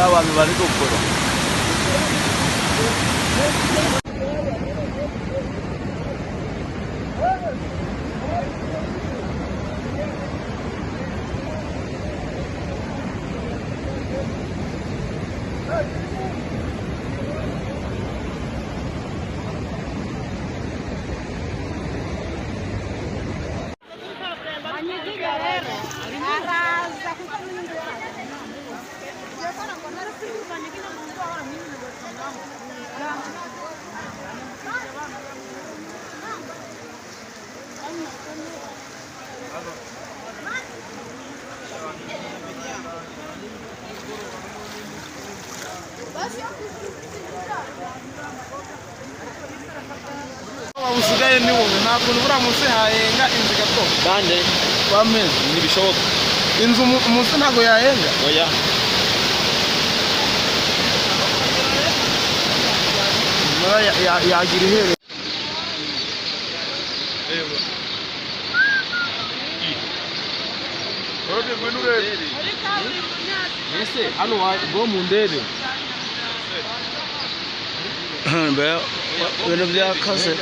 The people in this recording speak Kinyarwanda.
abantu bari gukora usigaye ni wowe ntabwo nubura munsi hayenga inzu gato bande bameze nibishoboka inzu munsi ntago yayenga oya yagira ihere ese hano go mu ndebe ibintu byakaze